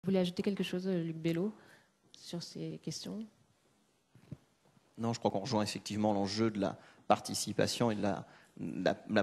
Vous voulez ajouter quelque chose, Luc Bello, sur ces questions? Non, je crois qu'on rejoint effectivement l'enjeu de la participation et de la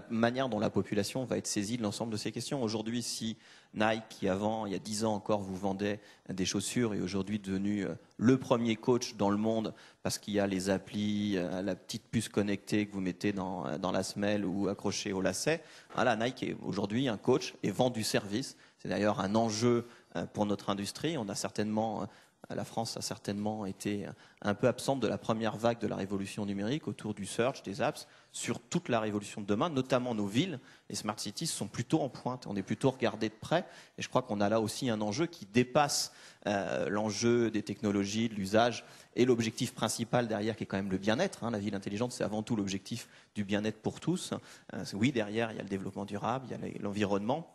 manière dont la population va être saisie de l'ensemble de ces questions. Aujourd'hui, si Nike, qui avant, il y a 10 ans encore, vous vendait des chaussures, est aujourd'hui devenu le premier coach dans le monde parce qu'il y a les applis, la petite puce connectée que vous mettez dans la semelle ou accrochée au lacet, voilà, Nike est aujourd'hui un coach et vend du service. C'est d'ailleurs un enjeu pour notre industrie. On a certainement... La France a certainement été un peu absente de la première vague de la révolution numérique autour du search, des apps, sur toute la révolution de demain, notamment nos villes. Les smart cities sont plutôt en pointe, on est plutôt regardé de près. Et je crois qu'on a là aussi un enjeu qui dépasse l'enjeu des technologies, de l'usage, et l'objectif principal derrière qui est quand même le bien-être. La ville intelligente, c'est avant tout l'objectif du bien-être pour tous. Oui, derrière, il y a le développement durable, il y a l'environnement.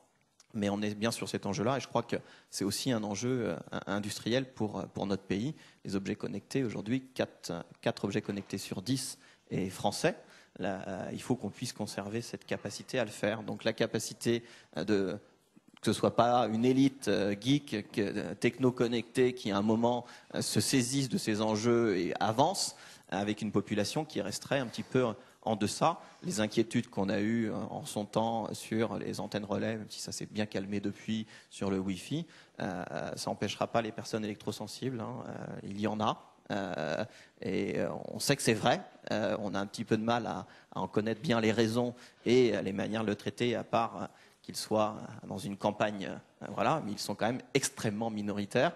Mais on est bien sur cet enjeu-là et je crois que c'est aussi un enjeu industriel pour notre pays. Les objets connectés, aujourd'hui, 4 objets connectés sur 10 est français. Là, il faut qu'on puisse conserver cette capacité à le faire. Donc la capacité que ce soit pas une élite geek, techno-connectée qui à un moment se saisisse de ces enjeux et avance avec une population qui resterait un petit peu en deçà. Les inquiétudes qu'on a eues en son temps sur les antennes relais, même si ça s'est bien calmé depuis, sur le Wi-Fi, ça n'empêchera pas les personnes électrosensibles. Il y en a. Et on sait que c'est vrai. On a un petit peu de mal à en connaître bien les raisons et les manières de le traiter, à part qu'ils soient dans une campagne, voilà, mais ils sont quand même extrêmement minoritaires.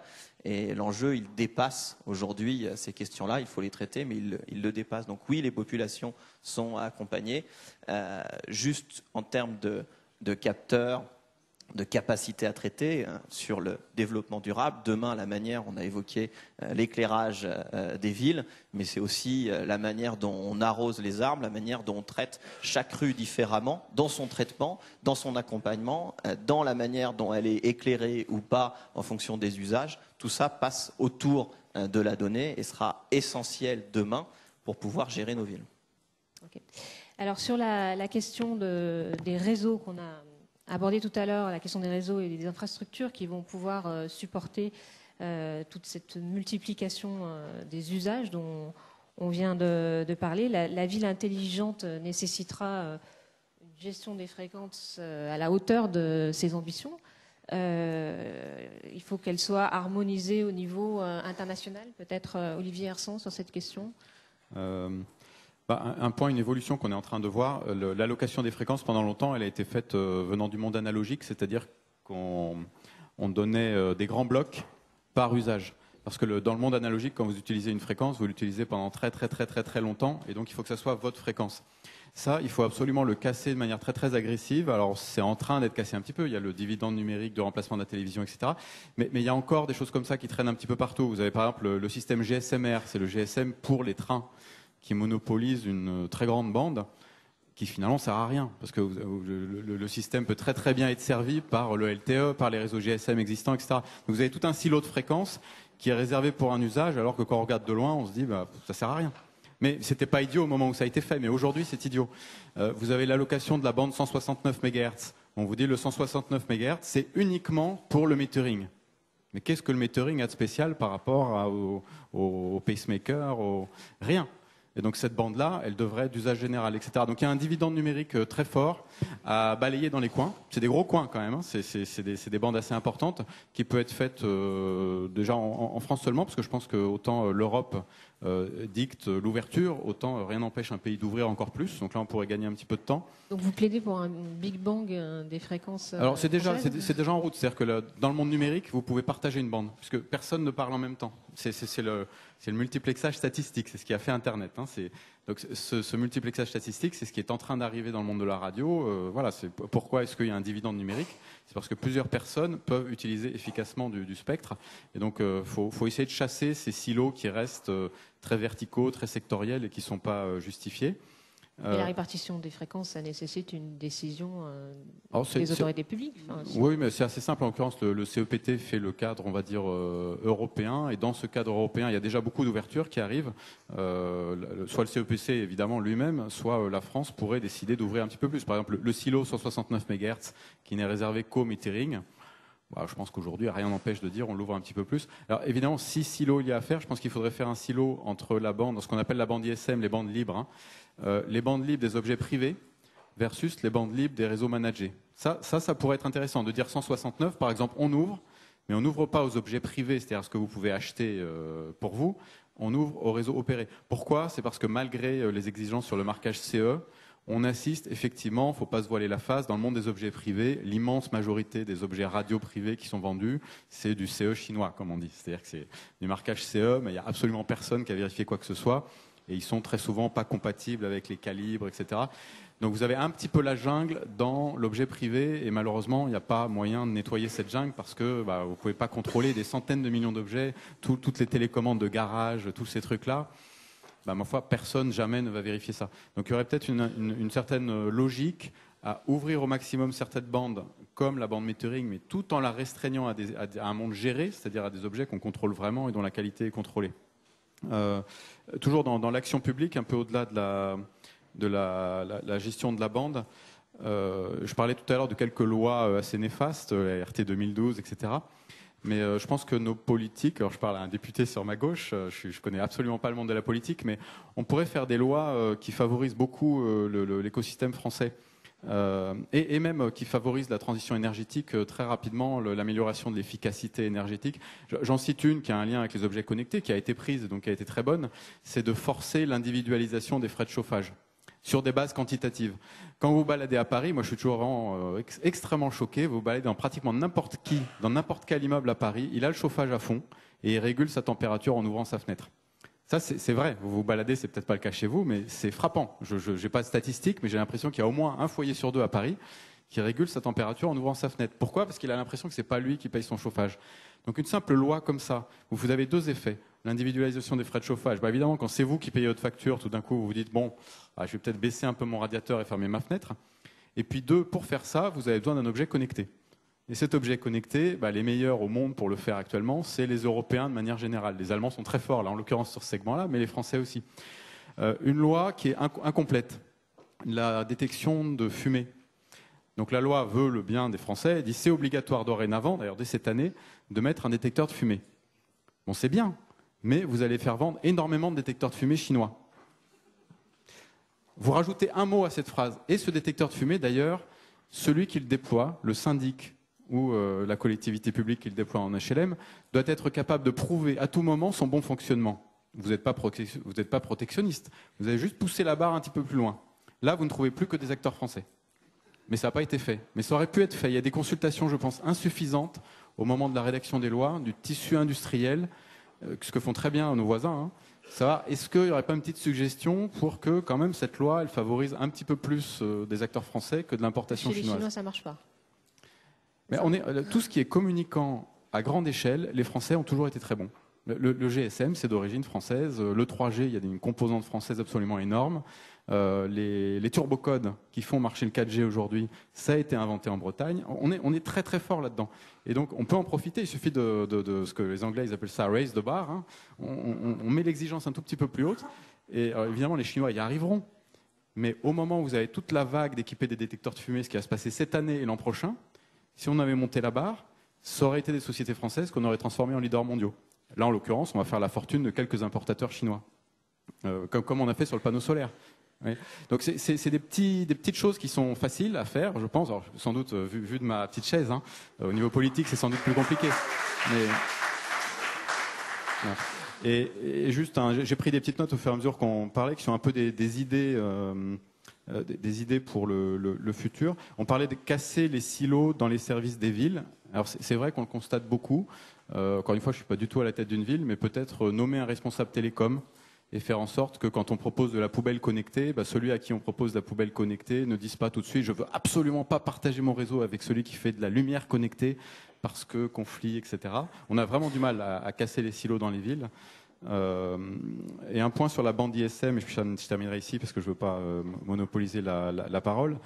Et l'enjeu, il dépasse aujourd'hui ces questions-là. Il faut les traiter, mais il le dépasse. Donc oui, les populations sont accompagnées. Juste en termes de capteurs, de capacité à traiter sur le développement durable. Demain, la manière, on a évoqué l'éclairage des villes, mais c'est aussi la manière dont on arrose les arbres, la manière dont on traite chaque rue différemment, dans son traitement, dans son accompagnement, dans la manière dont elle est éclairée ou pas en fonction des usages. Tout ça passe autour de la donnée et sera essentiel demain pour pouvoir gérer nos villes. Okay. Alors sur la question des réseaux qu'on a abordé tout à l'heure, la question des réseaux et des infrastructures qui vont pouvoir supporter toute cette multiplication des usages dont on vient de parler. La ville intelligente nécessitera une gestion des fréquences à la hauteur de ses ambitions. Il faut qu'elle soit harmonisée au niveau international. Peut-être Olivier Hersan sur cette question. Un point, une évolution qu'on est en train de voir, l'allocation des fréquences pendant longtemps, elle a été faite venant du monde analogique, c'est-à-dire qu'on donnait des grands blocs par usage. Parce que dans le monde analogique, quand vous utilisez une fréquence, vous l'utilisez pendant très longtemps, et donc il faut que ça soit votre fréquence. Ça, il faut absolument le casser de manière très agressive. Alors c'est en train d'être cassé un petit peu, il y a le dividende numérique de remplacement de la télévision, etc. Mais il y a encore des choses comme ça qui traînent un petit peu partout. Vous avez par exemple le système GSM-R, c'est le GSM pour les trains, qui monopolise une très grande bande, qui finalement ne sert à rien, parce que le système peut très bien être servi par le LTE, par les réseaux GSM existants, etc. Donc vous avez tout un silo de fréquences qui est réservé pour un usage, alors que quand on regarde de loin, on se dit ça sert à rien. Mais c'était pas idiot au moment où ça a été fait, mais aujourd'hui c'est idiot. Vous avez l'allocation de la bande 169 MHz. On vous dit le 169 MHz, c'est uniquement pour le metering. Mais qu'est-ce que le metering a de spécial par rapport au pacemaker, rien. Et donc cette bande-là, elle devrait être d'usage général, etc. Donc il y a un dividende numérique très fort à balayer dans les coins. C'est des gros coins quand même, hein. C'est des bandes assez importantes qui peut être faites déjà en France seulement, parce que je pense que autant l'Europe dicte l'ouverture, autant rien n'empêche un pays d'ouvrir encore plus. Donc là, on pourrait gagner un petit peu de temps. Donc vous plaidez pour un Big Bang des fréquences Alors c'est déjà en route. C'est-à-dire que dans le monde numérique, vous pouvez partager une bande, puisque personne ne parle en même temps. C'est le multiplexage statistique, c'est ce qui a fait Internet. Hein. Donc ce multiplexage statistique, c'est ce qui est en train d'arriver dans le monde de la radio. Voilà, pourquoi est-ce qu'il y a un dividende numérique? C'est parce que plusieurs personnes peuvent utiliser efficacement du spectre. Et donc faut essayer de chasser ces silos qui restent très verticaux, très sectoriels et qui ne sont pas justifiés. Et la répartition des fréquences, ça nécessite une décision des autorités publiques. Enfin, oui, mais c'est assez simple. En l'occurrence, le CEPT fait le cadre, on va dire, européen. Et dans ce cadre européen, il y a déjà beaucoup d'ouvertures qui arrivent. Soit le CEPC, évidemment, lui-même, soit la France pourrait décider d'ouvrir un petit peu plus. Par exemple, le silo 169 MHz, qui n'est réservé qu'au metering. Bah, je pense qu'aujourd'hui, rien n'empêche de dire on l'ouvre un petit peu plus. Alors évidemment, si silo il y a à faire, je pense qu'il faudrait faire un silo entre la bande, ce qu'on appelle la bande ISM, les bandes libres, hein, les bandes libres des objets privés versus les bandes libres des réseaux managés. Ça pourrait être intéressant de dire 169, par exemple, on ouvre, mais on n'ouvre pas aux objets privés, c'est-à-dire ce que vous pouvez acheter pour vous, on ouvre aux réseaux opérés. Pourquoi? C'est parce que malgré les exigences sur le marquage CE, on assiste effectivement, il ne faut pas se voiler la face, dans le monde des objets privés, l'immense majorité des objets radio privés qui sont vendus, c'est du CE chinois, comme on dit. C'est-à-dire que c'est du marquage CE, mais il n'y a absolument personne qui a vérifié quoi que ce soit, et ils sont très souvent pas compatibles avec les calibres, etc. Donc vous avez un petit peu la jungle dans l'objet privé, et malheureusement, il n'y a pas moyen de nettoyer cette jungle parce que vous ne pouvez pas contrôler des centaines de millions d'objets, toutes les télécommandes de garage, tous ces trucs-là. Ma foi, personne jamais ne va vérifier ça. Donc il y aurait peut-être une certaine logique à ouvrir au maximum certaines bandes, comme la bande metering, mais tout en la restreignant à un monde géré, c'est-à-dire à des objets qu'on contrôle vraiment et dont la qualité est contrôlée. Toujours dans l'action publique, un peu au-delà de la gestion de la bande, je parlais tout à l'heure de quelques lois assez néfastes, la RT 2012, etc. Mais je pense que nos politiques, alors je parle à un député sur ma gauche, je connais absolument pas le monde de la politique, mais on pourrait faire des lois qui favorisent beaucoup l'écosystème français et même qui favorisent la transition énergétique très rapidement, l'amélioration de l'efficacité énergétique. J'en cite une qui a un lien avec les objets connectés, qui a été prise, donc qui a été très bonne, c'est de forcer l'individualisation des frais de chauffage sur des bases quantitatives. Quand vous baladez à Paris, moi je suis toujours vraiment, extrêmement choqué, vous baladez dans pratiquement n'importe quel immeuble à Paris, il a le chauffage à fond et il régule sa température en ouvrant sa fenêtre. Ça c'est vrai, vous vous baladez, c'est peut-être pas le cas chez vous, mais c'est frappant. Je n'ai pas de statistiques, mais j'ai l'impression qu'il y a au moins un foyer sur deux à Paris qui régule sa température en ouvrant sa fenêtre. Pourquoi? Parce qu'il a l'impression que c'est pas lui qui paye son chauffage. Donc une simple loi comme ça, où vous avez deux effets. L'individualisation des frais de chauffage. Évidemment, quand c'est vous qui payez votre facture, tout d'un coup, vous vous dites, bon, je vais peut-être baisser un peu mon radiateur et fermer ma fenêtre. Et puis deux, pour faire ça, vous avez besoin d'un objet connecté. Et cet objet connecté, les meilleurs au monde pour le faire actuellement, c'est les Européens de manière générale. Les Allemands sont très forts, là, en l'occurrence, sur ce segment-là, mais les Français aussi. Une loi qui est incomplète. La détection de fumée. Donc la loi veut le bien des Français, elle dit c'est obligatoire dorénavant, d'ailleurs dès cette année, de mettre un détecteur de fumée. Bon, c'est bien, mais vous allez faire vendre énormément de détecteurs de fumée chinois. Vous rajoutez un mot à cette phrase. Et ce détecteur de fumée, d'ailleurs, celui qui le déploie, le syndic ou la collectivité publique qui le déploie en HLM, doit être capable de prouver à tout moment son bon fonctionnement. Vous n'êtes pas protectionniste, vous avez juste poussé la barre un petit peu plus loin. Là, vous ne trouvez plus que des acteurs français. Mais ça n'a pas été fait. Mais ça aurait pu être fait. Il y a des consultations, je pense, insuffisantes au moment de la rédaction des lois, du tissu industriel, ce que font très bien nos voisins. Est-ce qu'il n'y aurait pas une petite suggestion pour que, quand même, cette loi, elle favorise un petit peu plus des acteurs français que de l'importation chinoise? Chez les Chinois, ça ne marche pas. Mais tout ce qui est communicant à grande échelle, les Français ont toujours été très bons. Le GSM, c'est d'origine française. Le 3G, il y a une composante française absolument énorme. Les turbocodes qui font marcher le 4G aujourd'hui, ça a été inventé en Bretagne. On est très très fort là-dedans. Et donc on peut en profiter. Il suffit de ce que les Anglais ils appellent ça raise the bar. Hein. On met l'exigence un tout petit peu plus haute. Et évidemment les Chinois y arriveront. Mais au moment où vous avez toute la vague d'équipés des détecteurs de fumée, ce qui va se passer cette année et l'an prochain, si on avait monté la barre, ça aurait été des sociétés françaises qu'on aurait transformées en leaders mondiaux. Là en l'occurrence, on va faire la fortune de quelques importateurs chinois, comme on a fait sur le panneau solaire. Oui. Donc c'est des petites choses qui sont faciles à faire, je pense. Alors, sans doute, vu de ma petite chaise, hein, au niveau politique, c'est sans doute plus compliqué. Mais... Et juste, j'ai pris des petites notes au fur et à mesure qu'on parlait, qui sont un peu des idées pour le futur. On parlait de casser les silos dans les services des villes. Alors c'est vrai qu'on le constate beaucoup. Encore une fois, je ne suis pas du tout à la tête d'une ville, mais peut-être nommer un responsable télécom et faire en sorte que quand on propose de la poubelle connectée, celui à qui on propose de la poubelle connectée ne dise pas tout de suite « je veux absolument pas partager mon réseau avec celui qui fait de la lumière connectée parce que conflit, etc. » On a vraiment du mal à casser les silos dans les villes. Et un point sur la bande ISM, et je terminerai ici parce que je ne veux pas monopoliser la parole.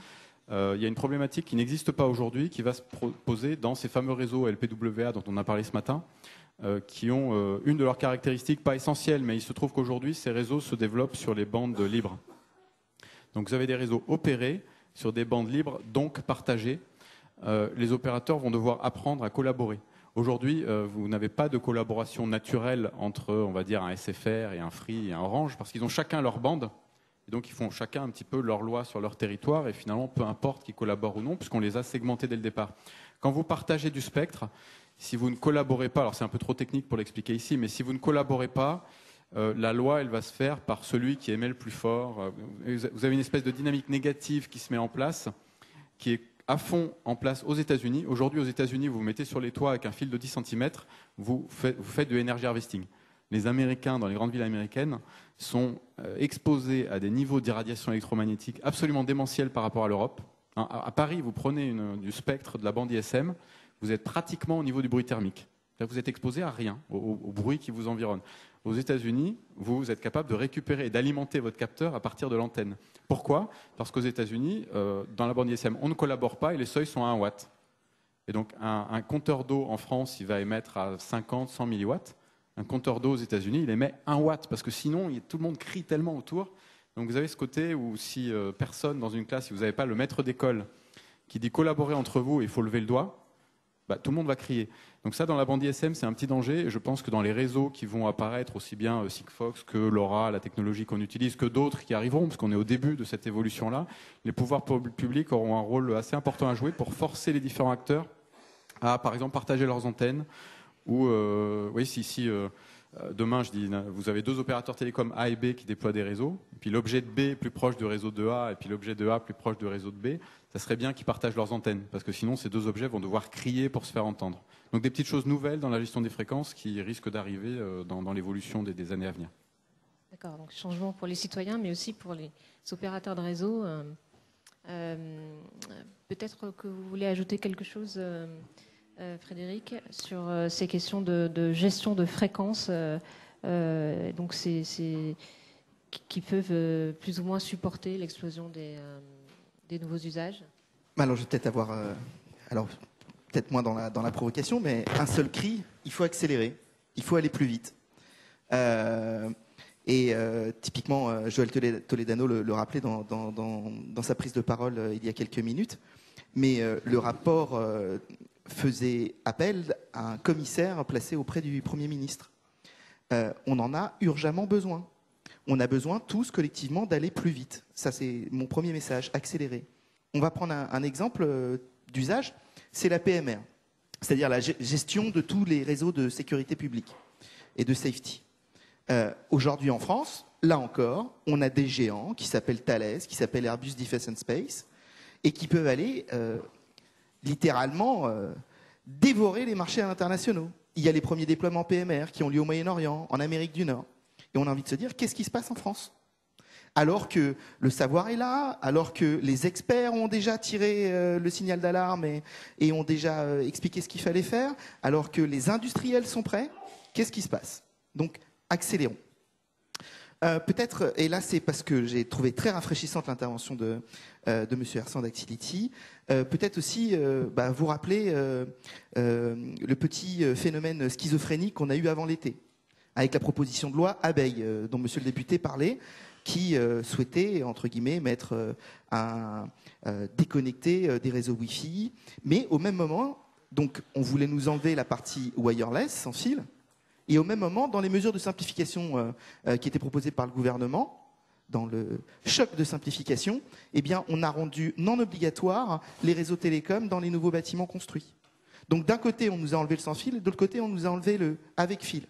Il y a une problématique qui n'existe pas aujourd'hui, qui va se poser dans ces fameux réseaux LPWA dont on a parlé ce matin, qui ont une de leurs caractéristiques, pas essentielles, mais il se trouve qu'aujourd'hui, ces réseaux se développent sur les bandes libres. Donc vous avez des réseaux opérés sur des bandes libres, donc partagées. les opérateurs vont devoir apprendre à collaborer. Aujourd'hui, vous n'avez pas de collaboration naturelle entre, on va dire, un SFR et un Free et un Orange, parce qu'ils ont chacun leur bande, et donc ils font chacun un petit peu leur loi sur leur territoire, et finalement, peu importe qu'ils collaborent ou non, puisqu'on les a segmentés dès le départ. Quand vous partagez du spectre, si vous ne collaborez pas, alors c'est un peu trop technique pour l'expliquer ici, mais si vous ne collaborez pas, la loi, elle va se faire par celui qui émet le plus fort. Vous avez une espèce de dynamique négative qui se met en place, qui est à fond en place aux États-Unis. Aujourd'hui, aux États-Unis, vous vous mettez sur les toits avec un fil de 10 cm, vous faites du energy harvesting. Les Américains, dans les grandes villes américaines, sont exposés à des niveaux d'irradiation électromagnétique absolument démentiels par rapport à l'Europe. À Paris, vous prenez du spectre de la bande ISM, vous êtes pratiquement au niveau du bruit thermique. Vous êtes exposé à rien, au bruit qui vous environne. Aux États-Unis, vous êtes capable de récupérer et d'alimenter votre capteur à partir de l'antenne. Pourquoi ? Parce qu'aux États-Unis, dans la bande ISM, on ne collabore pas et les seuils sont à 1 watt. Et donc, un compteur d'eau en France, il va émettre à 50, 100 milliwatts. Un compteur d'eau aux États-Unis, il émet 1 watt, parce que sinon, tout le monde crie tellement autour. Donc, vous avez ce côté où si personne dans une classe, si vous n'avez pas le maître d'école qui dit collaborer entre vous et il faut lever le doigt, tout le monde va crier. Donc ça, dans la bande ISM, c'est un petit danger. Et je pense que dans les réseaux qui vont apparaître, aussi bien Sigfox que LoRa, la technologie qu'on utilise, que d'autres qui arriveront, parce qu'on est au début de cette évolution-là, les pouvoirs publics auront un rôle assez important à jouer pour forcer les différents acteurs à, par exemple, partager leurs antennes. Ou, oui, si demain, je dis, vous avez 2 opérateurs télécoms A et B qui déploient des réseaux, et puis l'objet de B est plus proche du réseau de A, et puis l'objet de A plus proche du réseau de B, ça serait bien qu'ils partagent leurs antennes, parce que sinon, ces 2 objets vont devoir crier pour se faire entendre. Donc des petites choses nouvelles dans la gestion des fréquences qui risquent d'arriver dans l'évolution des années à venir. D'accord, donc changement pour les citoyens, mais aussi pour les opérateurs de réseau. Peut-être que vous voulez ajouter quelque chose, Frédéric, sur ces questions de gestion de fréquences, donc qui peuvent plus ou moins supporter l'explosion des nouveaux usages. Alors je vais peut-être avoir, peut-être moins dans la provocation, mais un seul cri, il faut accélérer, il faut aller plus vite. Typiquement, Joël Toledano le rappelait dans sa prise de parole il y a quelques minutes, mais le rapport faisait appel à un commissaire placé auprès du Premier ministre. On en a urgemment besoin. On a besoin tous collectivement d'aller plus vite. Ça, c'est mon premier message, accélérer. On va prendre un exemple d'usage, c'est la PMR, c'est-à-dire la gestion de tous les réseaux de sécurité publique et de safety. Aujourd'hui en France, là encore, on a des géants qui s'appellent Thales, qui s'appellent Airbus Defence and Space, et qui peuvent aller littéralement dévorer les marchés internationaux. Il y a les premiers déploiements PMR qui ont lieu au Moyen-Orient, en Amérique du Nord. Et on a envie de se dire, qu'est-ce qui se passe en France ? Alors que le savoir est là, alors que les experts ont déjà tiré le signal d'alarme et ont déjà expliqué ce qu'il fallait faire, alors que les industriels sont prêts, qu'est-ce qui se passe ? Donc, accélérons. Peut-être, et là c'est parce que j'ai trouvé très rafraîchissante l'intervention de M. Hersan d'Actility, peut-être aussi vous rappeler le petit phénomène schizophrénique qu'on a eu avant l'été, avec la proposition de loi Abeille, dont M. le député parlait, qui souhaitait, entre guillemets, déconnecter des réseaux Wi-Fi, mais au même moment, donc on voulait nous enlever la partie wireless, sans fil. Et au même moment, dans les mesures de simplification qui étaient proposées par le gouvernement, dans le choc de simplification, eh bien, on a rendu non obligatoire les réseaux télécoms dans les nouveaux bâtiments construits. Donc d'un côté, on nous a enlevé le sans fil, et de l'autre côté, on nous a enlevé le avec fil.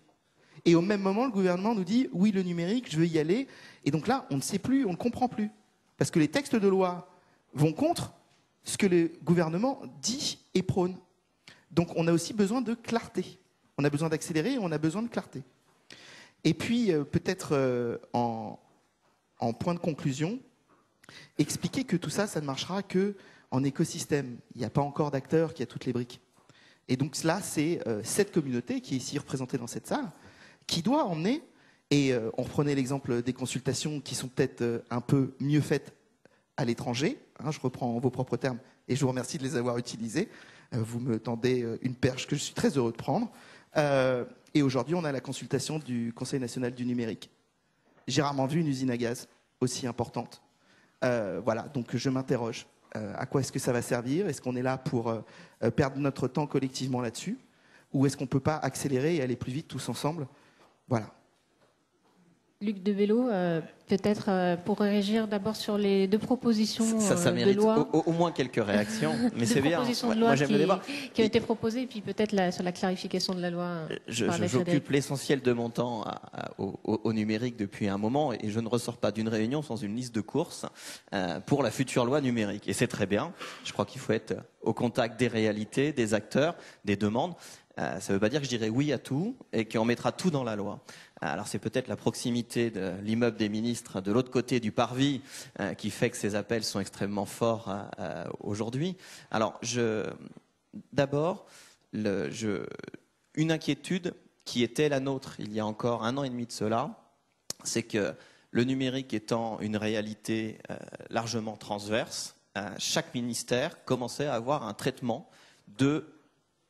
Et au même moment, le gouvernement nous dit « oui, le numérique, je veux y aller ». Et donc là, on ne sait plus, on ne comprend plus. Parce que les textes de loi vont contre ce que le gouvernement dit et prône. Donc on a aussi besoin de clarté. On a besoin d'accélérer et on a besoin de clarté. Et puis, peut-être en point de conclusion, expliquer que tout ça, ça ne marchera qu'en écosystème. Il n'y a pas encore d'acteur qui a toutes les briques. Et donc là, c'est cette communauté qui est ici représentée dans cette salle, qui doit emmener, et on reprenait l'exemple des consultations qui sont peut-être un peu mieux faites à l'étranger, hein, je reprends vos propres termes, et je vous remercie de les avoir utilisés. Vous me tendez une perche que je suis très heureux de prendre. Et aujourd'hui, on a la consultation du Conseil national du numérique. J'ai rarement vu une usine à gaz aussi importante. Voilà, donc je m'interroge. À quoi est-ce que ça va servir? Est-ce qu'on est là pour perdre notre temps collectivement là-dessus? Ou est-ce qu'on ne peut pas accélérer et aller plus vite tous ensemble? Voilà. Luc Devello, peut-être pour réagir d'abord sur les deux propositions Ça de mérite loi. au moins quelques réactions, mais c'est bien. Propositions de Ouais, loi moi, j'aime le débat. qui ont été proposées, et puis peut-être sur la clarification de la loi. J'occupe l'essentiel de mon temps au numérique depuis un moment et je ne ressors pas d'une réunion sans une liste de courses pour la future loi numérique. Et c'est très bien. Je crois qu'il faut être au contact des réalités, des acteurs, des demandes. Ça ne veut pas dire que je dirai oui à tout et qu'on mettra tout dans la loi. Alors c'est peut-être la proximité de l'immeuble des ministres de l'autre côté du parvis qui fait que ces appels sont extrêmement forts aujourd'hui. Alors d'abord, une inquiétude qui était la nôtre il y a encore 1 an et demi de cela, c'est que le numérique étant une réalité largement transverse, chaque ministère commençait à avoir un traitement de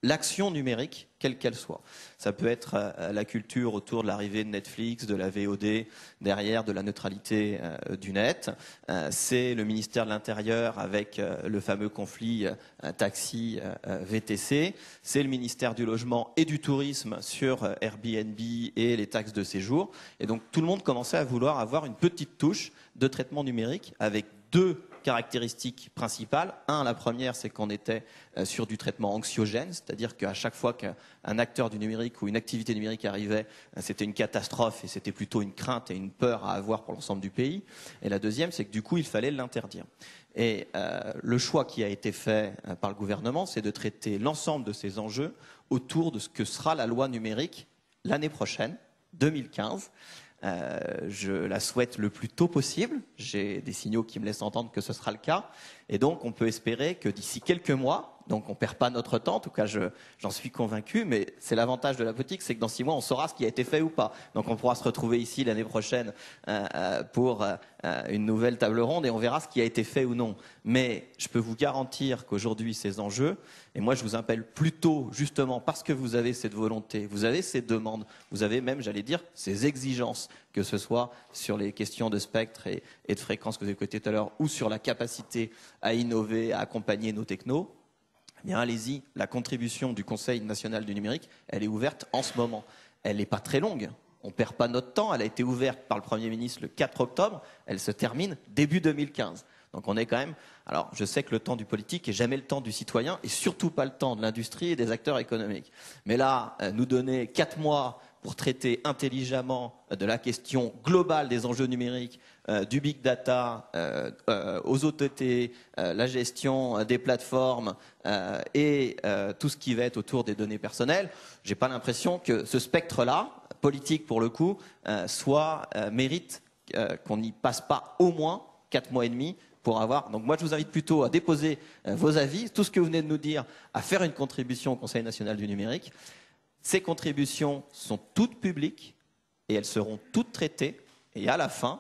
l'action numérique, quelle qu'elle soit. Ça peut être la culture autour de l'arrivée de Netflix, de la VOD, derrière de la neutralité du net. C'est le ministère de l'Intérieur avec le fameux conflit taxi-VTC. C'est le ministère du Logement et du Tourisme sur Airbnb et les taxes de séjour. Et donc tout le monde commençait à vouloir avoir une petite touche de traitement numérique avec 2 caractéristiques principales. La première, c'est qu'on était sur du traitement anxiogène, c'est-à-dire qu'à chaque fois qu'un acteur du numérique ou une activité numérique arrivait, c'était une catastrophe et c'était plutôt une crainte et une peur à avoir pour l'ensemble du pays. Et la deuxième, c'est que du coup, il fallait l'interdire. Et le choix qui a été fait par le gouvernement, c'est de traiter l'ensemble de ces enjeux autour de ce que sera la loi numérique l'année prochaine, 2015. Je la souhaite le plus tôt possible. J'ai des signaux qui me laissent entendre que ce sera le cas. Et donc, on peut espérer que d'ici quelques mois, donc on ne perd pas notre temps, en tout cas j'en suis convaincu, mais c'est l'avantage de la politique, c'est que dans 6 mois, on saura ce qui a été fait ou pas. Donc on pourra se retrouver ici l'année prochaine pour une nouvelle table ronde et on verra ce qui a été fait ou non. Mais je peux vous garantir qu'aujourd'hui, ces enjeux, et moi je vous appelle plutôt justement parce que vous avez cette volonté, vous avez ces demandes, vous avez même, j'allais dire, ces exigences, que ce soit sur les questions de spectre et de fréquence que vous avez écoutées tout à l'heure, ou sur la capacité à innover, à accompagner nos technos. Eh bien, allez-y, la contribution du Conseil national du numérique, elle est ouverte en ce moment. Elle n'est pas très longue, on ne perd pas notre temps, elle a été ouverte par le Premier ministre le 4 octobre, elle se termine début 2015. Donc on est quand même... Alors, je sais que le temps du politique n'est jamais le temps du citoyen, et surtout pas le temps de l'industrie et des acteurs économiques. Mais là, nous donner 4 mois pour traiter intelligemment de la question globale des enjeux numériques, du big data, aux OTT, la gestion des plateformes et tout ce qui va être autour des données personnelles, j'ai pas l'impression que ce spectre-là, politique pour le coup, mérite qu'on n'y passe pas au moins 4 mois et demi pour avoir. Donc moi, je vous invite plutôt à déposer vos avis, tout ce que vous venez de nous dire, à faire une contribution au Conseil national du numérique. Ces contributions sont toutes publiques et elles seront toutes traitées. Et à la fin,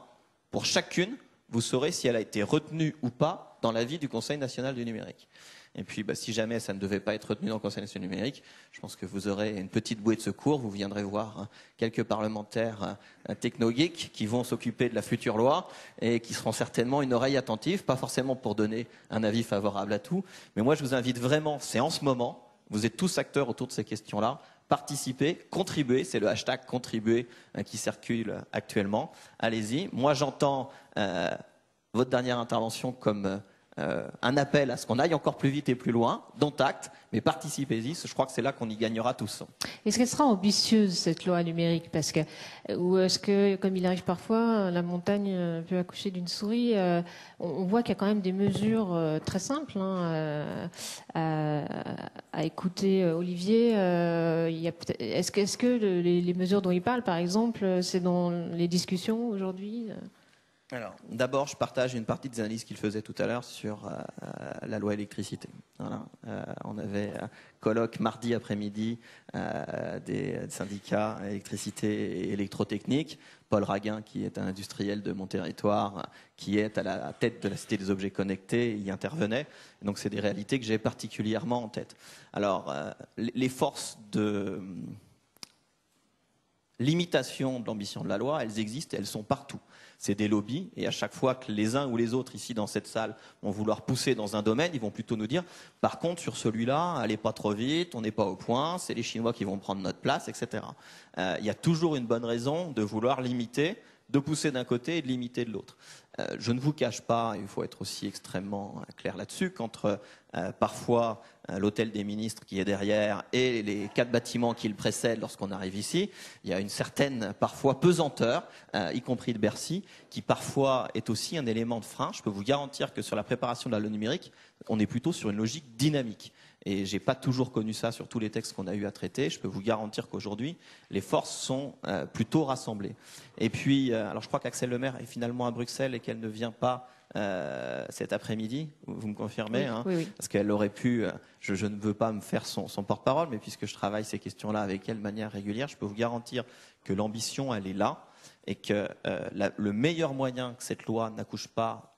pour chacune, vous saurez si elle a été retenue ou pas dans l'avis du Conseil national du numérique. Et puis, si jamais ça ne devait pas être retenu dans le Conseil national du numérique, je pense que vous aurez une petite bouée de secours. Vous viendrez voir quelques parlementaires techno-geeks qui vont s'occuper de la future loi et qui seront certainement une oreille attentive, pas forcément pour donner un avis favorable à tout. Mais moi, je vous invite vraiment, c'est en ce moment, vous êtes tous acteurs autour de ces questions-là, participez, contribuez, c'est le hashtag contribuer qui circule actuellement. Allez-y. Moi, j'entends votre dernière intervention comme un appel à ce qu'on aille encore plus vite et plus loin, dont acte, mais participez-y, je crois que c'est là qu'on y gagnera tous. Est-ce qu'elle sera ambitieuse, cette loi numérique? Ou est-ce que, comme il arrive parfois, la montagne peut accoucher d'une souris? On voit qu'il y a quand même des mesures très simples à écouter Olivier. Est-ce que les mesures dont il parle, par exemple, c'est dans les discussions aujourd'hui? Alors, d'abord, je partage une partie des analyses qu'il faisait tout à l'heure sur la loi électricité. Voilà. On avait un colloque mardi après-midi des syndicats électricité et électrotechnique. Paul Raguin, qui est un industriel de mon territoire, qui est à la tête de la Cité des objets connectés, y intervenait. Donc, c'est des réalités que j'ai particulièrement en tête. Alors, les forces de limitations de l'ambition de la loi, elles existent et elles sont partout. C'est des lobbies, et à chaque fois que les uns ou les autres ici dans cette salle vont vouloir pousser dans un domaine, ils vont plutôt nous dire, par contre sur celui-là, allez pas trop vite, on n'est pas au point, c'est les Chinois qui vont prendre notre place, etc. Il y a toujours une bonne raison de vouloir limiter, de pousser d'un côté et de limiter de l'autre. Je ne vous cache pas, il faut être aussi extrêmement clair là-dessus, qu'entre parfois l'hôtel des ministres qui est derrière et les 4 bâtiments qui le précèdent lorsqu'on arrive ici, il y a une certaine parfois pesanteur, y compris de Bercy, qui parfois est aussi un élément de frein. Je peux vous garantir que sur la préparation de la loi numérique, on est plutôt sur une logique dynamique. Et je n'ai pas toujours connu ça sur tous les textes qu'on a eu à traiter. Je peux vous garantir qu'aujourd'hui, les forces sont plutôt rassemblées. Et puis, alors je crois qu'Axelle Lemaire est finalement à Bruxelles et qu'elle ne vient pas cet après-midi. Vous me confirmez, oui, hein, oui. Parce qu'elle aurait pu, je ne veux pas me faire son porte-parole, mais puisque je travaille ces questions-là avec elle de manière régulière, je peux vous garantir que l'ambition, elle est là. Et que le meilleur moyen que cette loi n'accouche pas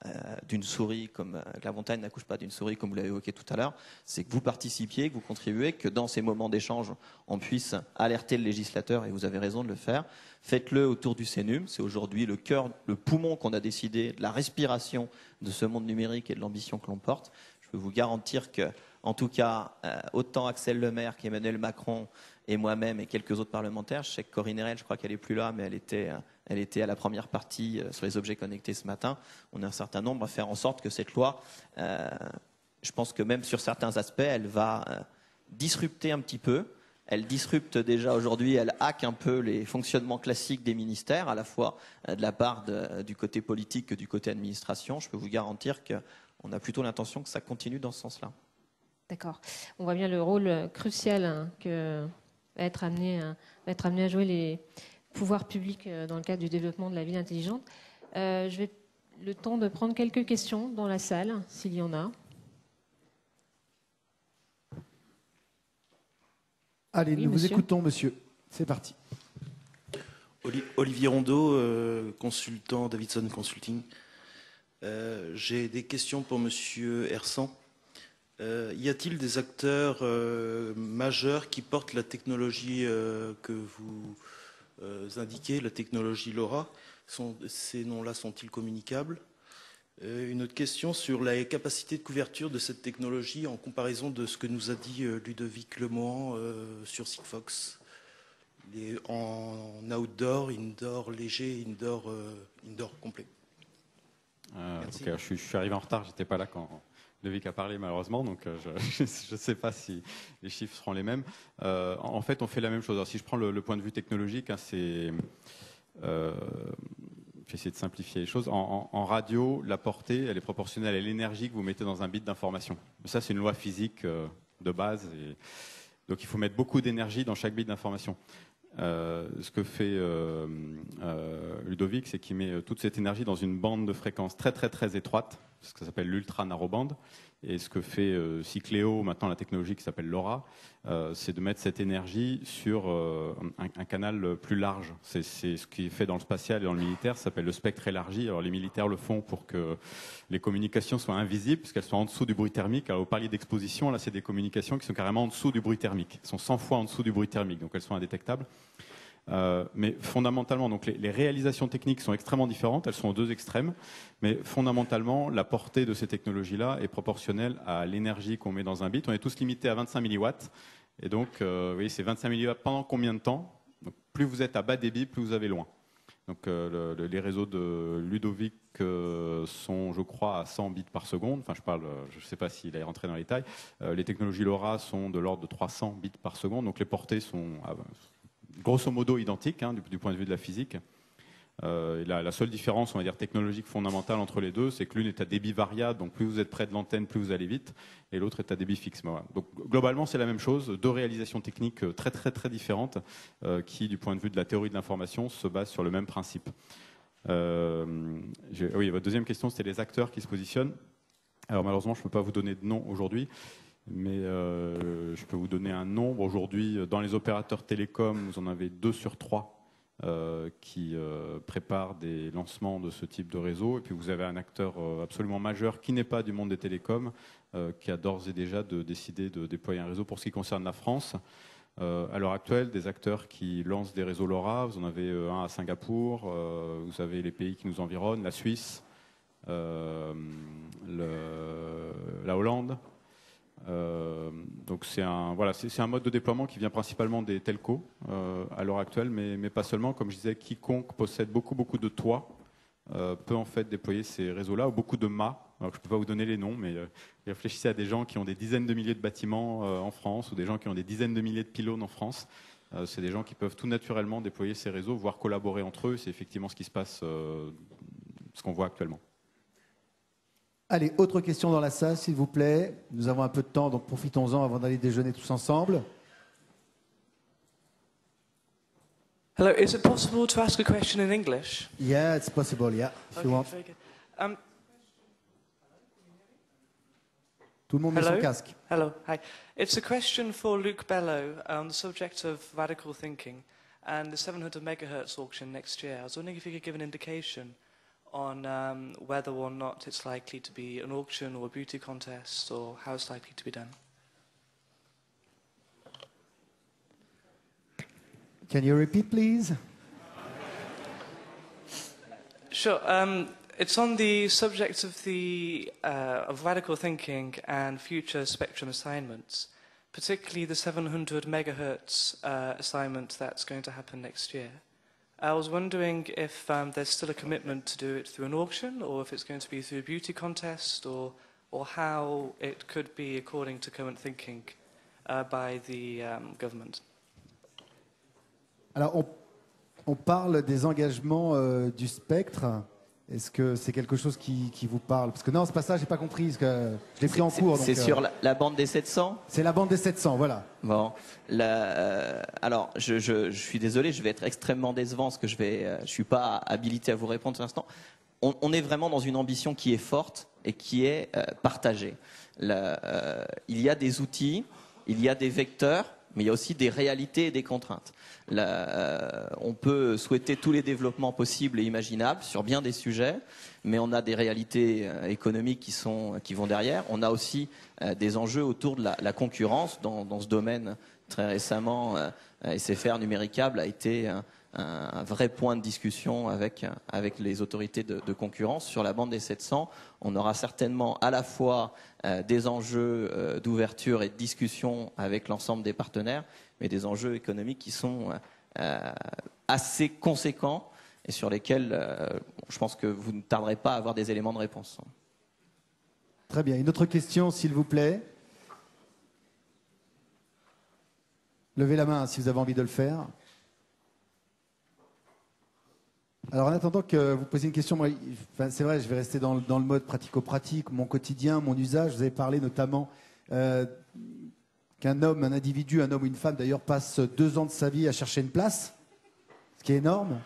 d'une souris, comme que la montagne n'accouche pas d'une souris, comme vous l'avez évoqué tout à l'heure, c'est que vous participiez, que vous contribuez, que dans ces moments d'échange, on puisse alerter le législateur, et vous avez raison de le faire. Faites-le autour du CNUM, c'est aujourd'hui le cœur, le poumon qu'on a décidé, de la respiration de ce monde numérique et de l'ambition que l'on porte. Je peux vous garantir que, en tout cas, autant Axelle Lemaire qu'Emmanuel Macron et moi-même et quelques autres parlementaires, je sais que Corinne Herel, je crois qu'elle n'est plus là, mais elle était à la première partie sur les objets connectés ce matin. On est un certain nombre à faire en sorte que cette loi, je pense que même sur certains aspects, elle va disrupter un petit peu. Elle disrupte déjà aujourd'hui, elle hack un peu les fonctionnements classiques des ministères, à la fois de la part du côté politique que du côté administration. Je peux vous garantir qu'on a plutôt l'intention que ça continue dans ce sens-là. D'accord. On voit bien le rôle crucial que va être amené à jouer les pouvoirs publics dans le cadre du développement de la ville intelligente. Je vais le temps de prendre quelques questions dans la salle, s'il y en a. Allez, Oui, nous vous monsieur. écoutons, monsieur. C'est parti. Olivier Rondeau, consultant Davidson Consulting. J'ai des questions pour monsieur Hersan. Y a-t-il des acteurs majeurs qui portent la technologie que vous indiquez, la technologie LoRa? Ces noms-là sont-ils communicables? Une autre question sur la capacité de couverture de cette technologie en comparaison de ce que nous a dit Ludovic Lemohan sur Sigfox. En outdoor, indoor léger, indoor complet. Okay, je suis arrivé en retard, j'étais pas là quand Ludovic a parlé malheureusement, donc je ne sais pas si les chiffres seront les mêmes. En fait, on fait la même chose. Alors, si je prends le point de vue technologique, hein, c'est je vais essayer de simplifier les choses. En radio, la portée, elle est proportionnelle à l'énergie que vous mettez dans un bit d'information. Ça, c'est une loi physique de base. Et donc, il faut mettre beaucoup d'énergie dans chaque bit d'information. Ce que fait Ludovic, c'est qu'il met toute cette énergie dans une bande de fréquence très très très étroite, ce que ça s'appelle l'ultra narrowband. Et ce que fait Cycléo, maintenant la technologie qui s'appelle LoRa, c'est de mettre cette énergie sur un canal plus large. C'est ce qui est fait dans le spatial et dans le militaire, ça s'appelle le spectre élargi. Alors les militaires le font pour que les communications soient invisibles, puisqu'elles sont en dessous du bruit thermique. Alors vous parliez d'exposition, là c'est des communications qui sont carrément en dessous du bruit thermique. Elles sont 100 fois en dessous du bruit thermique, donc elles sont indétectables. Mais fondamentalement, donc les réalisations techniques sont extrêmement différentes, elles sont aux deux extrêmes, mais fondamentalement, la portée de ces technologies-là est proportionnelle à l'énergie qu'on met dans un bit. On est tous limités à 25 milliwatts, et donc, vous voyez, c'est 25 milliwatts pendant combien de temps? Donc, plus vous êtes à bas débit, plus vous avez loin. Donc, les réseaux de Ludovic sont, je crois, à 100 bits par seconde. Enfin, je ne sais pas s'il est rentré dans les détails. Les technologies LoRa sont de l'ordre de 300 bits par seconde, donc les portées sont grosso modo identique, hein, du point de vue de la physique. La seule différence, on va dire, technologique fondamentale entre les deux, c'est que l'une est à débit variable, donc plus vous êtes près de l'antenne, plus vous allez vite, et l'autre est à débit fixe. Voilà. Donc globalement, c'est la même chose, deux réalisations techniques très très très différentes, qui, du point de vue de la théorie de l'information, se basent sur le même principe. Oui, votre deuxième question, c'était les acteurs qui se positionnent. Alors malheureusement, je ne peux pas vous donner de nom aujourd'hui. Mais je peux vous donner un nombre. Aujourd'hui, dans les opérateurs télécoms, vous en avez 2 sur 3 qui préparent des lancements de ce type de réseau. Et puis vous avez un acteur absolument majeur qui n'est pas du monde des télécoms, qui a d'ores et déjà décidé de déployer un réseau. Pour ce qui concerne la France, À l'heure actuelle, des acteurs qui lancent des réseaux LoRa, vous en avez un à Singapour, vous avez les pays qui nous environnent, la Suisse, la Hollande. Donc c'est un mode de déploiement qui vient principalement des telcos à l'heure actuelle, mais pas seulement. Comme je disais, quiconque possède beaucoup de toits peut en fait déployer ces réseaux-là, ou beaucoup de mâts. Alors, je ne peux pas vous donner les noms, mais réfléchissez à des gens qui ont des dizaines de milliers de bâtiments en France, ou des gens qui ont des dizaines de milliers de pylônes en France. C'est des gens qui peuvent tout naturellement déployer ces réseaux, voire collaborer entre eux. C'est effectivement ce qui se passe, ce qu'on voit actuellement. Allez, autre question dans la salle, s'il vous plaît. Nous avons un peu de temps, donc profitons-en avant d'aller déjeuner tous ensemble. Hello, is it possible to ask a question in English? Yeah, it's possible, yeah, if you want. Very good. Tout le monde met son casque. Hello, hi. It's a question for Luke Bello on the subject of radical thinking and the 700 megahertz auction next year. I was wondering if you could give an indication on whether or not it's likely to be an auction or a beauty contest, or how it's likely to be done. Can you repeat, please? Sure. It's on the subject of of radical thinking and future spectrum assignments, particularly the 700 megahertz assignment that's going to happen next year. I was wondering if there's still a commitment to do it through an auction, or if it's going to be through a beauty contest, or how it could be according to current thinking by the government. Alors, on parle des engagements du spectre. Est-ce que c'est quelque chose qui vous parle? Parce que non, c'est pas ça, j'ai pas compris. Parce que je l'ai pris en cours. C'est sur la bande des 700? C'est la bande des 700, voilà. Bon, alors je suis désolé, je vais être extrêmement décevant parce que je suis pas habilité à vous répondre pour l'instant. On est vraiment dans une ambition qui est forte et qui est partagée. Il y a des outils, il y a des vecteurs, mais il y a aussi des réalités et des contraintes. On peut souhaiter tous les développements possibles et imaginables sur bien des sujets, mais on a des réalités économiques qui vont derrière. On a aussi des enjeux autour de la concurrence dans ce domaine. Très récemment, SFR Numéricable a été un vrai point de discussion avec les autorités de concurrence sur la bande des 700. On aura certainement à la fois des enjeux d'ouverture et de discussion avec l'ensemble des partenaires, mais des enjeux économiques qui sont assez conséquents et sur lesquels je pense que vous ne tarderez pas à avoir des éléments de réponse. Très bien. Une autre question, s'il vous plaît. Levez la main si vous avez envie de le faire. Alors en attendant que vous posiez une question, moi, c'est vrai, je vais rester dans le mode pratico-pratique, mon quotidien, mon usage. Vous avez parlé notamment qu'un homme, un individu, un homme ou une femme d'ailleurs, passe 2 ans de sa vie à chercher une place, ce qui est énorme.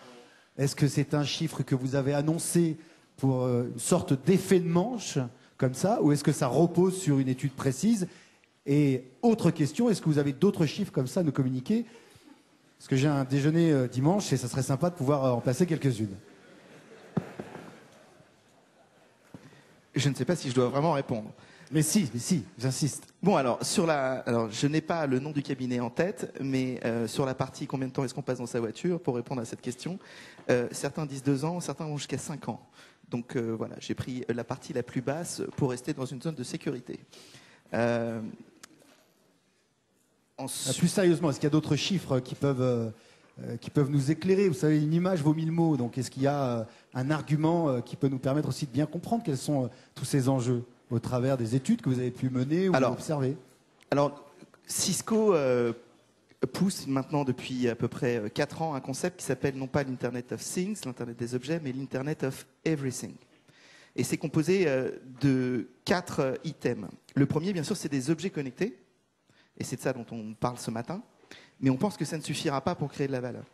Est-ce que c'est un chiffre que vous avez annoncé pour une sorte d'effet de manche, comme ça, ou est-ce que ça repose sur une étude précise? Et autre question, est-ce que vous avez d'autres chiffres comme ça à nous communiquer? Parce que j'ai un déjeuner dimanche et ça serait sympa de pouvoir en placer quelques-unes. Je ne sais pas si je dois vraiment répondre. Mais si, j'insiste. Bon, alors, je n'ai pas le nom du cabinet en tête, mais sur la partie combien de temps est-ce qu'on passe dans sa voiture, pour répondre à cette question, certains disent 2 ans, certains vont jusqu'à 5 ans. Donc voilà, j'ai pris la partie la plus basse pour rester dans une zone de sécurité. Plus sérieusement, est-ce qu'il y a d'autres chiffres qui peuvent nous éclairer? Vous savez, une image vaut 1000 mots. Donc, est-ce qu'il y a un argument qui peut nous permettre aussi de bien comprendre quels sont tous ces enjeux au travers des études que vous avez pu mener ou observer? Alors, Cisco pousse maintenant depuis à peu près 4 ans un concept qui s'appelle non pas l'Internet of Things, l'Internet des objets, mais l'Internet of Everything. Et c'est composé de 4 items. Le premier, bien sûr, c'est des objets connectés. Et c'est de ça dont on parle ce matin. Mais on pense que ça ne suffira pas pour créer de la valeur.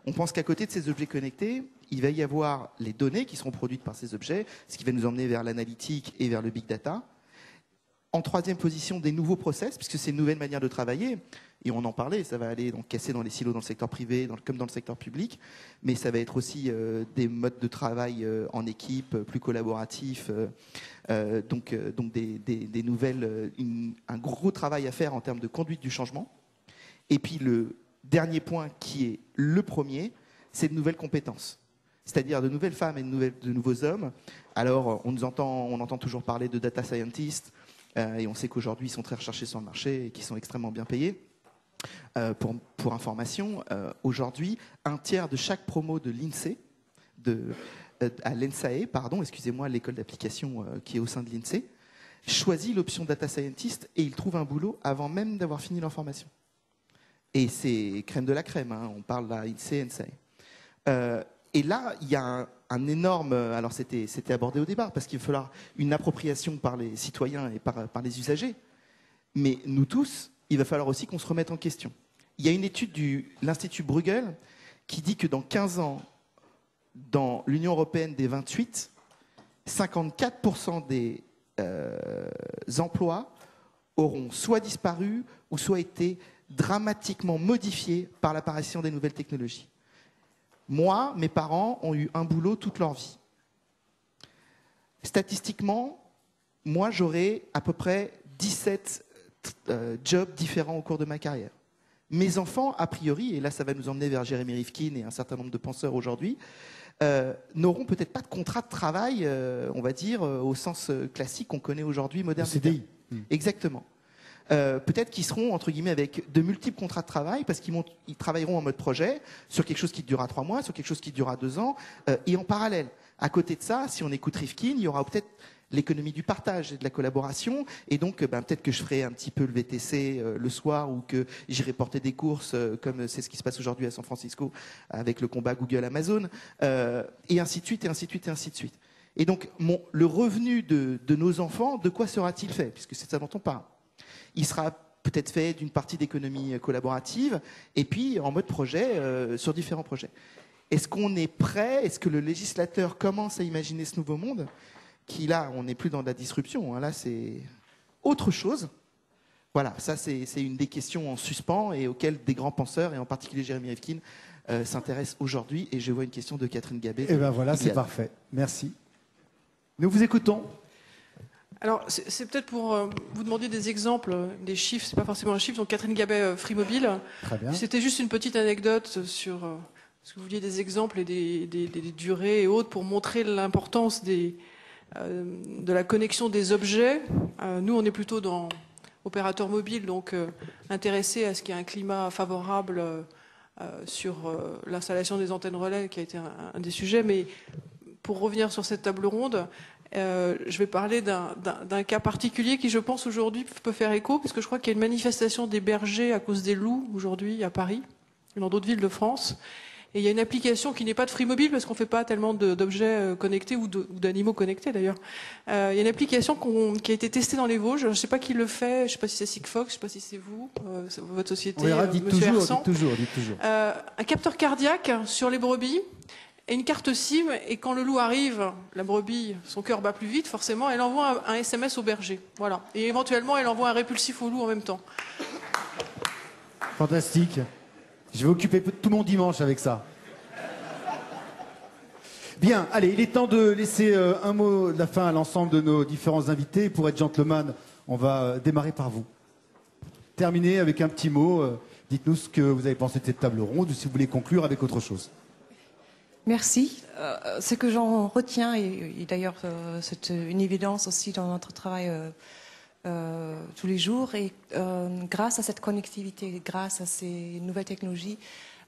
On pense qu'à côté de ces objets connectés, il va y avoir les données qui seront produites par ces objets, ce qui va nous emmener vers l'analytique et vers le big data. En troisième position, des nouveaux process, puisque c'est une nouvelle manière de travailler. Et on en parlait, ça va aller donc casser dans les silos dans le secteur privé comme dans le secteur public. Mais ça va être aussi des modes de travail en équipe, plus collaboratifs. Donc des nouvelles, un gros travail à faire en termes de conduite du changement. Et puis le dernier point qui est le premier, c'est de nouvelles compétences. C'est-à-dire de nouvelles femmes et de nouveaux hommes. Alors, on entend toujours parler de data scientists, et on sait qu'aujourd'hui, ils sont très recherchés sur le marché et qu'ils sont extrêmement bien payés. Pour information, aujourd'hui, un tiers de chaque promo de l'INSEE, à l'ENSAE, pardon, excusez-moi, l'école d'application qui est au sein de l'INSEE, choisit l'option data scientist et ils trouvent un boulot avant même d'avoir fini leur formation. Et c'est crème de la crème, hein, on parle là INSEE, ENSAE. Et là, il y a un énorme... Alors, c'était abordé au départ, parce qu'il va falloir une appropriation par les citoyens et par les usagers. Mais nous tous, il va falloir aussi qu'on se remette en question. Il y a une étude de l'Institut Bruegel qui dit que dans 15 ans, dans l'Union européenne des 28, 54% des emplois auront soit disparu ou soit été dramatiquement modifiés par l'apparition des nouvelles technologies. Moi, mes parents ont eu un boulot toute leur vie. Statistiquement, moi, j'aurai à peu près 17 jobs différents au cours de ma carrière. Mes enfants, a priori, et là ça va nous emmener vers Jérémy Rifkin et un certain nombre de penseurs aujourd'hui, n'auront peut-être pas de contrat de travail, on va dire, au sens classique qu'on connaît aujourd'hui, moderne. CDI. Exactement. Peut-être qu'ils seront, entre guillemets, avec de multiples contrats de travail, parce qu'ils travailleront en mode projet, sur quelque chose qui durera 3 mois, sur quelque chose qui durera 2 ans, et en parallèle. À côté de ça, si on écoute Rifkin, il y aura peut-être l'économie du partage et de la collaboration, et donc peut-être que je ferai un petit peu le VTC le soir, ou que j'irai porter des courses, comme c'est ce qui se passe aujourd'hui à San Francisco, avec le combat Google-Amazon, et ainsi de suite, et ainsi de suite, et ainsi de suite. Et donc, le revenu de nos enfants, de quoi sera-t-il fait? Puisque c'est ça dont on parle. Il sera peut-être fait d'une partie d'économie collaborative et puis en mode projet sur différents projets. Est-ce qu'on est prêt? Est-ce que le législateur commence à imaginer ce nouveau monde qui, là, on n'est plus dans de la disruption, hein, là, c'est autre chose. Voilà, ça, c'est une des questions en suspens et auxquelles des grands penseurs, et en particulier Jérémy Rifkin, s'intéressent aujourd'hui. Et je vois une question de Catherine Gabet. Et bien voilà, c'est parfait. Merci. Nous vous écoutons. Alors, c'est peut-être pour vous demander des exemples, des chiffres, c'est pas forcément un chiffre. Donc, Catherine Gabet, Free Mobile. Très bien. C'était juste une petite anecdote sur ce que vous vouliez, des exemples et des durées et autres pour montrer l'importance de la connexion des objets. Nous, on est plutôt dans opérateur mobile, donc intéressé à ce qu'il y ait un climat favorable sur l'installation des antennes relais, qui a été un des sujets. Mais pour revenir sur cette table ronde, je vais parler d'un cas particulier qui, je pense, aujourd'hui peut faire écho, parce que je crois qu'il y a une manifestation des bergers à cause des loups aujourd'hui à Paris et dans d'autres villes de France. Et il y a une application qui n'est pas de Free Mobile, parce qu'on ne fait pas tellement d'objets connectés ou d'animaux connectés d'ailleurs. Il y a une application qui a été testée dans les Vosges. Je ne sais pas qui le fait, je ne sais pas si c'est Sigfox, je ne sais pas si c'est vous, votre société, Dites Monsieur Hersan. toujours. Un capteur cardiaque sur les brebis. Et une carte SIM, et quand le loup arrive, la brebis, son cœur bat plus vite, forcément, elle envoie un SMS au berger. Voilà. Et éventuellement, elle envoie un répulsif au loup en même temps. Fantastique. Je vais occuper tout mon dimanche avec ça. Bien, allez, il est temps de laisser un mot de la fin à l'ensemble de nos différents invités. Pour être gentleman, on va démarrer par vous. Terminer avec un petit mot. Dites-nous ce que vous avez pensé de cette table ronde, ou si vous voulez conclure avec autre chose. Merci. Ce que j'en retiens, et d'ailleurs c'est une évidence aussi dans notre travail tous les jours, et grâce à cette connectivité, grâce à ces nouvelles technologies,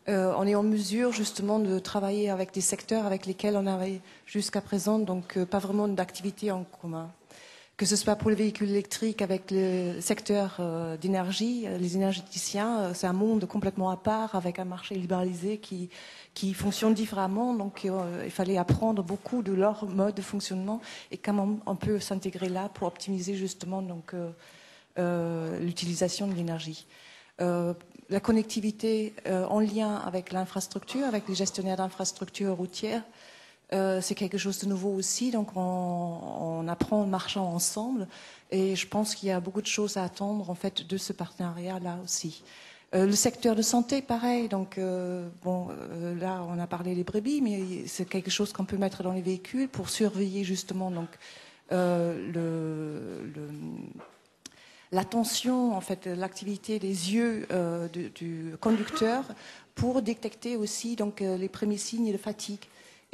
on est en mesure justement de travailler avec des secteurs avec lesquels on avait jusqu'à présent donc pas vraiment d'activité en commun. Que ce soit pour les véhicules électriques avec le secteur d'énergie, les énergéticiens, c'est un monde complètement à part avec un marché libéralisé qui fonctionne différemment. Donc il fallait apprendre beaucoup de leur mode de fonctionnement et comment on peut s'intégrer là pour optimiser justement donc l'utilisation de l'énergie. La connectivité en lien avec l'infrastructure, avec les gestionnaires d'infrastructures routières, c'est quelque chose de nouveau aussi, donc on apprend en marchant ensemble, et je pense qu'il y a beaucoup de choses à attendre en fait de ce partenariat-là aussi. Le secteur de santé, pareil, donc là on a parlé des brebis, mais c'est quelque chose qu'on peut mettre dans les véhicules pour surveiller justement donc l'attention, en fait, l'activité des yeux du conducteur pour détecter aussi donc, les premiers signes de fatigue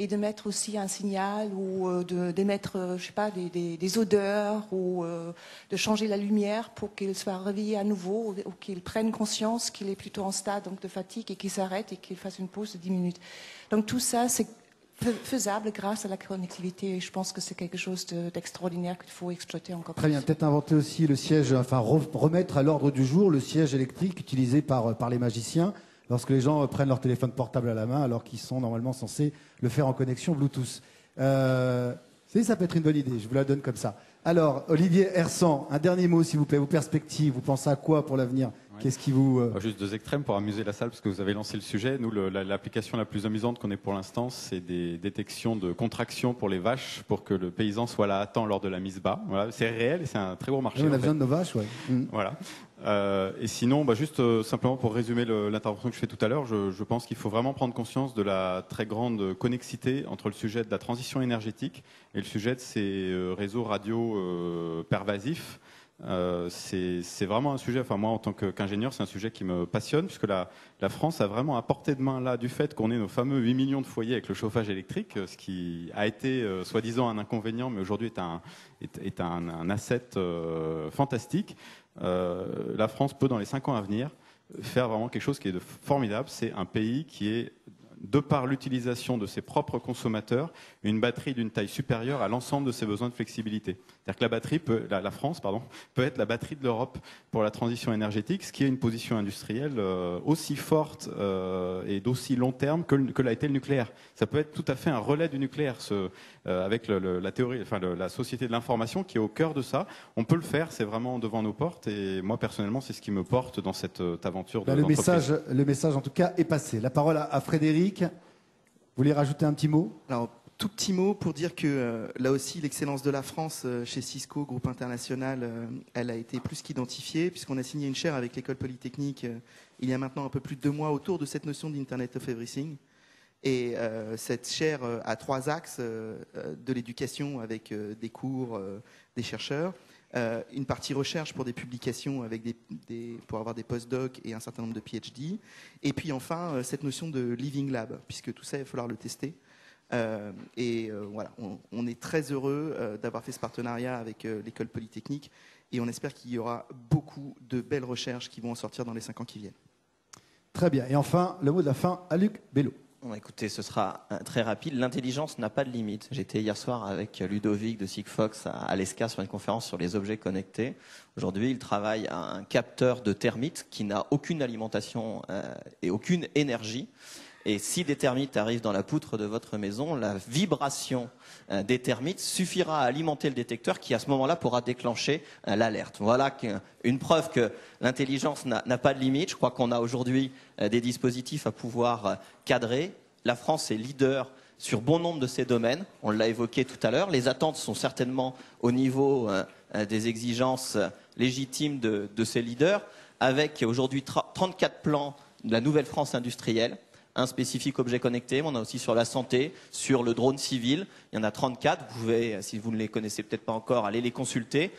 et de mettre aussi un signal ou d'émettre, je sais pas, des odeurs ou de changer la lumière pour qu'il soit réveillé à nouveau ou qu'il prenne conscience qu'il est plutôt en stade donc, de fatigue et qu'il s'arrête et qu'il fasse une pause de 10 minutes. Donc tout ça, c'est faisable grâce à la connectivité et je pense que c'est quelque chose d'extraordinaire qu'il faut exploiter encore plus. Très bien, peut-être inventer aussi le siège, enfin remettre à l'ordre du jour le siège électrique utilisé par les magiciens lorsque les gens prennent leur téléphone portable à la main alors qu'ils sont normalement censés le faire en connexion Bluetooth. Ça peut être une bonne idée, je vous la donne comme ça. Alors, Olivier Hersan, un dernier mot s'il vous plaît, vos perspectives, vous pensez à quoi pour l'avenir? Qu'est-ce qui vous... Juste 2 extrêmes pour amuser la salle, parce que vous avez lancé le sujet. Nous, l'application la plus amusante qu'on ait pour l'instant, c'est des détections de contraction pour les vaches, pour que le paysan soit là à temps lors de la mise bas. Voilà, c'est réel et c'est un très gros marché. On a besoin de nos vaches, oui. Voilà. Et sinon, juste simplement pour résumer l'intervention que je fais tout à l'heure, je pense qu'il faut vraiment prendre conscience de la très grande connexité entre le sujet de la transition énergétique et le sujet de ces réseaux radio pervasifs. C'est vraiment un sujet, enfin moi en tant qu'ingénieur, c'est un sujet qui me passionne puisque la France a vraiment à portée de main là du fait qu'on ait nos fameux 8 millions de foyers avec le chauffage électrique, ce qui a été soi-disant un inconvénient mais aujourd'hui est un asset fantastique. La France peut dans les 5 ans à venir faire vraiment quelque chose qui est formidable. C'est un pays qui est, de par l'utilisation de ses propres consommateurs, une batterie d'une taille supérieure à l'ensemble de ses besoins de flexibilité. C'est-à-dire que la batterie la France peut être la batterie de l'Europe pour la transition énergétique, ce qui est une position industrielle aussi forte et d'aussi long terme que l'a été le nucléaire. Ça peut être tout à fait un relais du nucléaire, avec la théorie, enfin la société de l'information qui est au cœur de ça. On peut le faire, c'est vraiment devant nos portes. Et moi personnellement, c'est ce qui me porte dans cette aventure de l'entreprise. Le message en tout cas est passé. La parole à Frédéric. Vous voulez rajouter un petit mot? Alors, tout petit mot pour dire que là aussi, l'excellence de la France chez Cisco, groupe international, elle a été plus qu'identifiée, puisqu'on a signé une chaire avec l'école polytechnique il y a maintenant un peu plus de 2 mois autour de cette notion d'Internet of Everything. Et cette chaire a 3 axes de l'éducation avec des cours, des chercheurs, une partie recherche pour des publications avec pour avoir des post-docs et un certain nombre de PhD, et puis enfin cette notion de Living Lab, puisque tout ça, il va falloir le tester. Voilà, on est très heureux d'avoir fait ce partenariat avec l'école polytechnique et on espère qu'il y aura beaucoup de belles recherches qui vont en sortir dans les 5 ans qui viennent. Très bien. Et enfin, le mot de la fin à Luc Bello. Bon, écoutez, ce sera très rapide. L'intelligence n'a pas de limite. J'étais hier soir avec Ludovic de Sigfox à l'ESCA sur une conférence sur les objets connectés. Aujourd'hui, il travaille à un capteur de termites qui n'a aucune alimentation et aucune énergie. Et si des termites arrivent dans la poutre de votre maison, la vibration des termites suffira à alimenter le détecteur qui, à ce moment-là, pourra déclencher l'alerte. Voilà une preuve que l'intelligence n'a pas de limite. Je crois qu'on a aujourd'hui des dispositifs à pouvoir cadrer. La France est leader sur bon nombre de ces domaines. On l'a évoqué tout à l'heure. Les attentes sont certainement au niveau des exigences légitimes de ces leaders, avec aujourd'hui 34 plans de la nouvelle France industrielle. Un spécifique objet connecté, mais on a aussi sur la santé, sur le drone civil. Il y en a 34. Vous pouvez, si vous ne les connaissez peut-être pas encore, aller les consulter.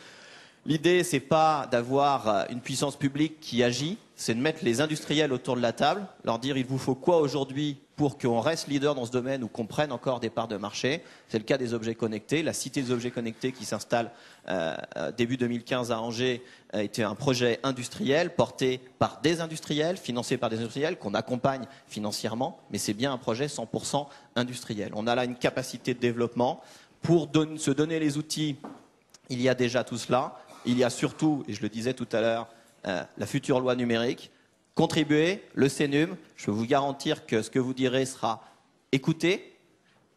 L'idée, c'est pas d'avoir une puissance publique qui agit, c'est de mettre les industriels autour de la table, leur dire il vous faut quoi aujourd'hui pour qu'on reste leader dans ce domaine ou qu'on prenne encore des parts de marché. C'est le cas des objets connectés. La Cité des objets connectés qui s'installe début 2015 à Angers était un projet industriel porté par des industriels, financé par des industriels, qu'on accompagne financièrement, mais c'est bien un projet 100% industriel. On a là une capacité de développement. Pour se donner les outils, il y a déjà tout cela. Il y a surtout, et je le disais tout à l'heure, la future loi numérique. Contribuer, le CNUM, je peux vous garantir que ce que vous direz sera écouté.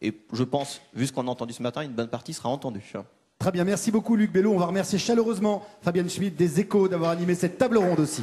Et je pense, vu ce qu'on a entendu ce matin, une bonne partie sera entendue. Très bien, merci beaucoup Luc Bello. On va remercier chaleureusement Fabienne Schmitt des Échos d'avoir animé cette table ronde aussi.